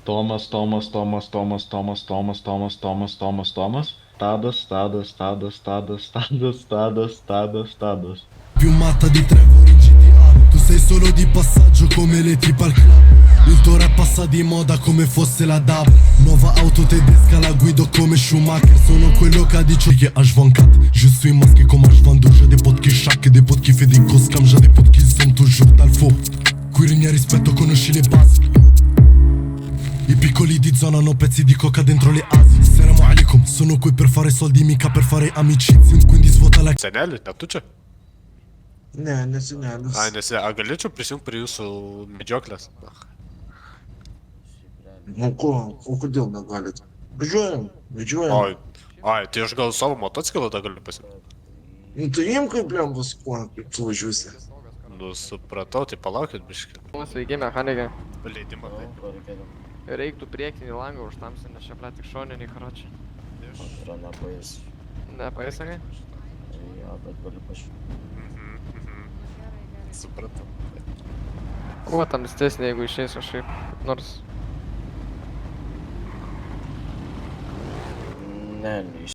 Tomas, Tomas, Tomas, Tomas, Tomas, Tomas, Tomas, Tomas, Tomas, Tomas. Tadas, Tadas, Tadas, Tadas, Tadas, Tadas, Tadas, Tadas. Più matta di Trevor in GTA. Tu sei solo di passaggio come le tipe al club. Il tuo rap passa di moda come fosse la DAB. Nuova auto tedesca la guido come Schumacher. Sono quello che dice che H24. Je suis masqué comme H22. J'ai des potes qui chaque, des potes qui fait des grosses cam. J'ai des potes qui sont toujours dal faux. Qui regna rispetto, conosci le basi. I piccoli di zona hanno pezzi di coca dentro le asi. Salamu alaikum, sono qui per fare soldi, mica per fare amicizie. Quindi svuota la Seneli, ne tu čia? Ne senelis. Ai, nesi, a galėčiau prisijungti prie jūsų medžioklės? Nu ko, o kodėl negalit? Važiuojam. Ai, tai aš gal savo motociklą tą galiu pasimti. Nu tai imk kaip lembas kuo, kaip tu važiuosi. Nu, supratau, tai palaukit biškį. Sveiki, mechanikai. Leidimą, tai. Reiktų priekinį langą užtamsinti, nes čia ble tik šoninį karočią. Yra nepaės. Nepaisakai? Jo, bet galiu pažiūrėti. Supratau. Kuo tamstesnė, jeigu išeis kažkaip, nors... Ne, neiš.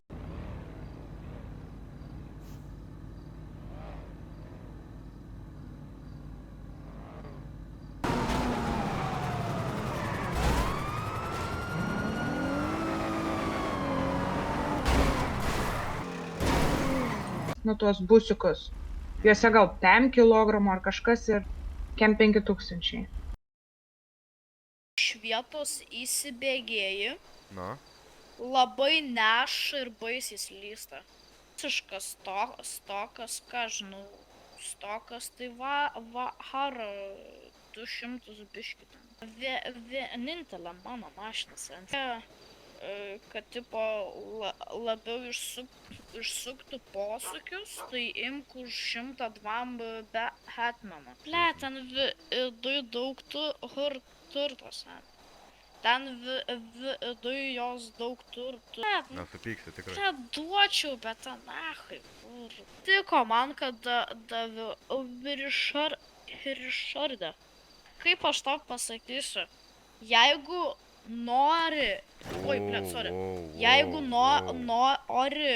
Nu tuos busiukus. Juose gal 5 kg ar kažkas ir kem 5000. Iš vietos įsibėgėji, Na. labai neša ir baisiai slysta. Visiškas stokas, ką žinau, stokas tai varo 200 biškį ten. Vienintelė mano mašina sensė, kad tipo labiau išsuktų posūkius, tai imk už 102 be Hetmano. Ble, ten viduj daug turtos. Ten viduj jos daug turtų. Nesupyksi, tikrai. Čia duočiau, bet ten nachai, kur. Tiko man, kad daviau Richardą. Kaip aš tau pasakysiu, jeigu nori, jeigu nori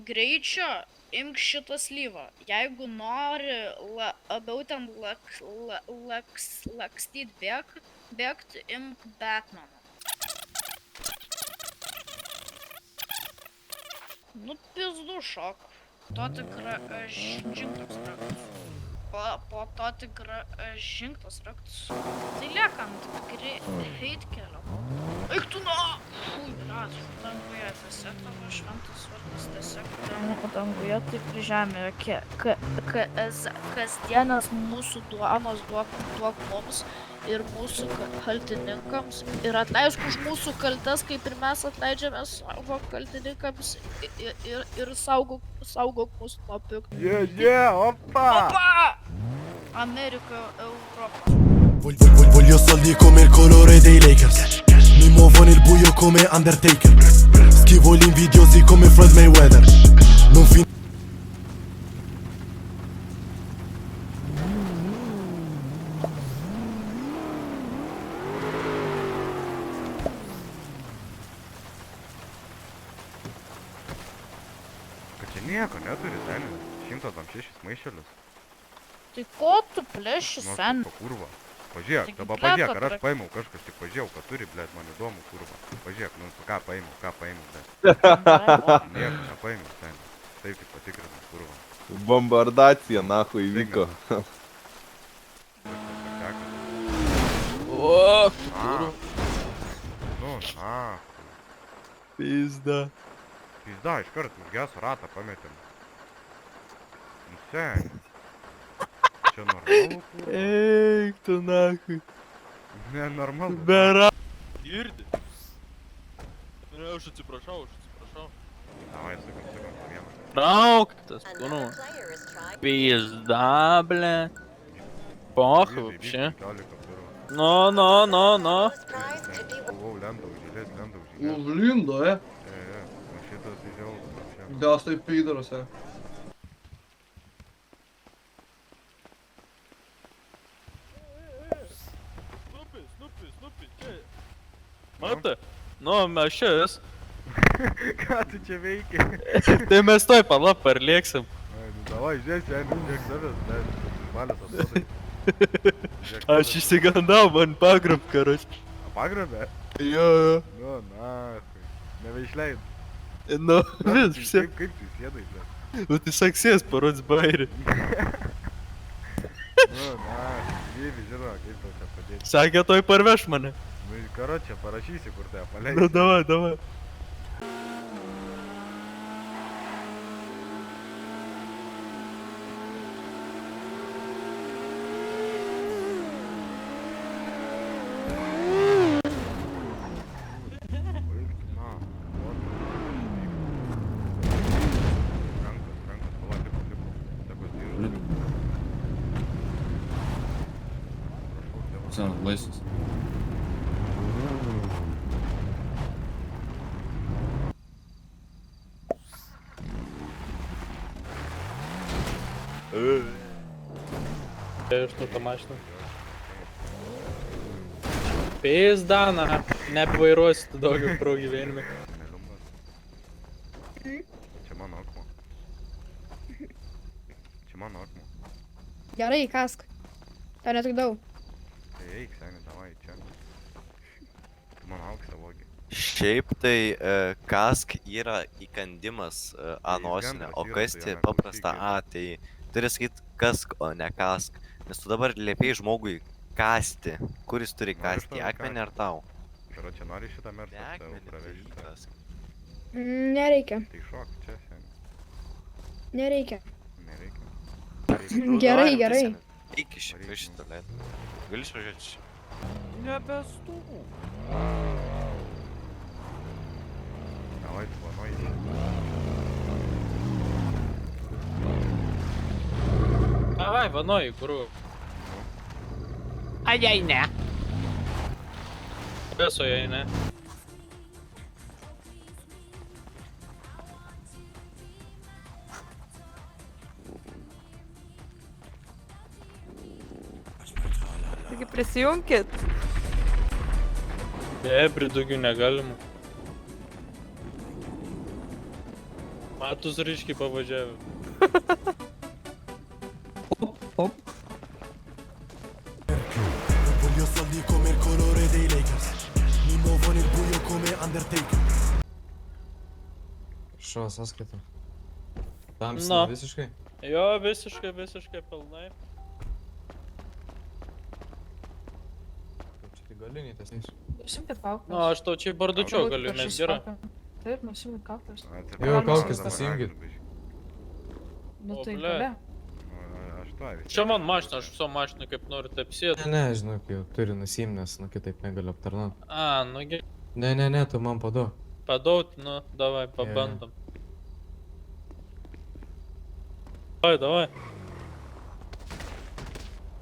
greičio, imk šitą slyvą. Jeigu nori labiau ten lakstyt bėgt, imk Batmaną. Nu pizdu šok. To tikra žingtas raktas. Po to tikra žingtas raktas. Tai liekant greitkelio. Eik tu na! Fui, brat, danguje tiesiog tavo šventas vardas tiesiog danguje taip ir žemėje. Kasdienas mūsų duonos duok mums ir mūsų kaltininkams ir atleisk už mūsų kaltes, kaip ir mes atleidžiame savo kaltininkams ir saugok mus nuo pikto. Opa! America, Europa. Voglio soldi come il colore dei Lakers. Mi muovo nel buio come Undertaker. Schivo gli invidiosi come Floyd Mayweather. Non fin... Kad čia nieko neturi, seniai. 106 maišelius. Tai ko tu plėši, sen? Kurva. Pažiūrėk, Taigi, dabar blet, pažiūrėk, ar aš aprak- paėmiau kažkas, tik pažiūrėjau, ką turi, blėt, man įdomu, kurva. Pažiūrėk, nu, ką paėmiau, blėt. Nieko nepaėmiau, seniai. Taip tik patikrinau, kurva. Bombardacija, nahui, įvyko. O, kurva. Nu, na. Pizda. Pizda, iškart užgeso ratą pametėm. Nu, seniai. Čia normalu, kurva. Eik tu nahui. Nenormalu. Bera. Girdi. Aš atsiprašau. Davai, sakant, po vieną. Trauk tas, kūnu. Pizda, ble. Poch, вообще. No. Buvau, lendau žylės. Nu, lindo, O šitas įžiaus. Gal tai pydaras, Snupi, čia. Matai? Nu, mes čia vis. Ką tu čia veiki? Tai mes toj palap parlėksim. Ai, nu davai, žiūrėk, šiandien, žiūrėk savęs, bet valės atrodai. Aš išsigandau, man pagrab, karoč. Pagrabė? Jo, jo. Nu, nahui. Nebeišleid. Nu, vis, visi. Kaip tu sėdai, bet? Nu, tai saksės parods bairį. Nu, nahui. Gyvi, žinau, kaip tau čia padėti. Sakė, toj parveš mane. Nu, karočią, parašysi, kur tave Nu, paleisi. davai, davai. Laisvas. Что там mašina? Pizdana, nepavairuosi tu daugiau pro gyvenime. Čia mano akmuo. Čia mano akmuo. Gerai, kask. Ten netik daug. Tai eik, seni, davai, čia. Tu man auksą vogi. Šiaip tai kask yra įkandimas anosinė, o kasti paprasta A, tai turi sakyt kask, o ne kask. Nes tu dabar liepiai žmogui kasti. Kuris turi kasti, akmenį ar tau? Karo, čia nori šitą mersą tau Akmenį tai pravežti. kask. Nereikia. Tai šok čia, seni. Nereikia. Nereikia. Gerai, Nu, gerai. Eik iš šitą lėtą. Gali išvažiuoti čia. Nebestų. Davai, tu planuoji. Davai, vanoj, kuru. Ajai, ne. Beso jai, ne. Taigi prisijunkit. Daugiau negalima. Matus ryškiai pavažiavę. Voglio soldi come il colore dei Lakers. Mi muovo nel buio come Undertaker. Šo, sąskaita. Nu. Tamsina visiškai? Jo, visiškai pilnai. Čia galiniai tas neįsiu. Šimtai kaukės. Nu, aš tau čia bardučio galiu, nes yra. Taip, mes šimtai kaukės. Jo, kaukės pasiimkit. Nu O, tai ble. gale. Aš to vis. Čia man mašina, aš viso mašiną kaip noriu taip sėdų. Ne, žinok, jau turi nusiimti, nes nu kitaip negaliu aptarnauti. A, nu gerai. Ne, tu man paduok. Padaut, nu, davai, pabandom. Davai.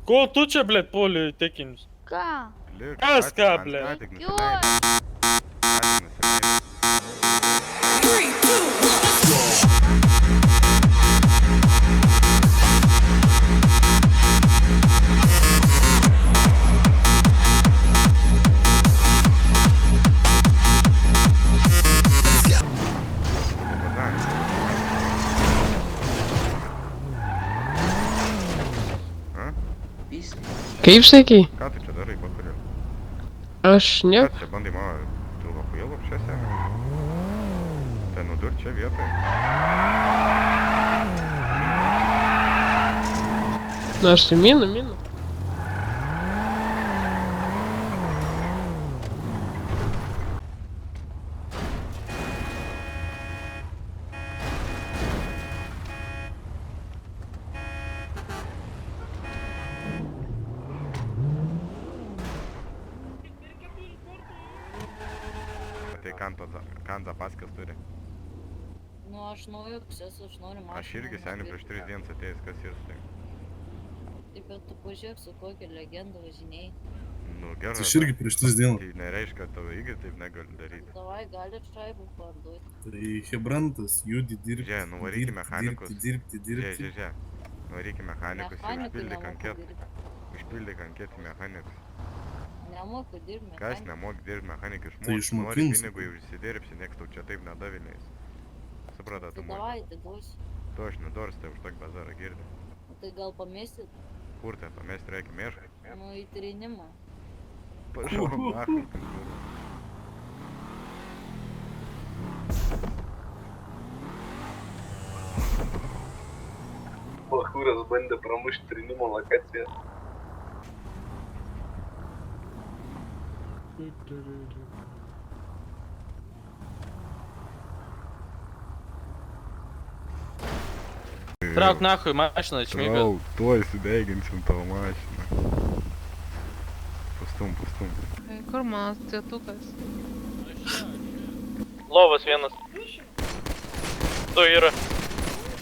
Ko tu čia, blėt, poliui tekinius? Ką? Kas ką, ble? Kaip sakai? Ką tu čia darai, pakurė? Aš ne. Ką čia bandai mano tu apujėlų apšiose? Tai nudur čia vietoj. Nu aš tai minu. Tai kan zapaskės turi. Nu, aš noriu pusės, aš noriu mašiną. Aš irgi seniai prieš 3 dienas atėjęs, kas ir tai. Taip, bet tu pažiūrėk, su kokia legenda važinėjai. Nu gerai. Aš irgi prieš 3 dienas. Tai nereiškia, kad tavo irgi taip negali daryti. Davai, galit šaibų parduoti. Tai Hebrantas, judi dirbti. Žiūrėk, nuvaryk į mechanikus. Dirbti. Žiūrėk. Nuvaryk į mechanikus ir Mechanikai užpildyk nemoku anketą. dirbti. Užpildyk anketą į mechanikus. Nemoku dirbti. Kas nemok dirbti mechanikai Tai išmokti, nori išmokinsiu. pinigų jau užsidirbsi, nieks tau čia taip nedavinės. Suprata, tu moki. Atiduosiu. Tu aš nedors, tai už tokį bazarą girdi. Tai gal pamėsit, Kur tai pamesti reikia mėšką? nu, į trinimą. Pašau, achai. Bachūras bandė pramušti trinimo lokaciją. Trauk nahui mašiną, čmyga. Tuoj sudeginsim tavo mašiną. Pastum, pastum. Kur mano tėtukas? Lovas vienas. Du yra.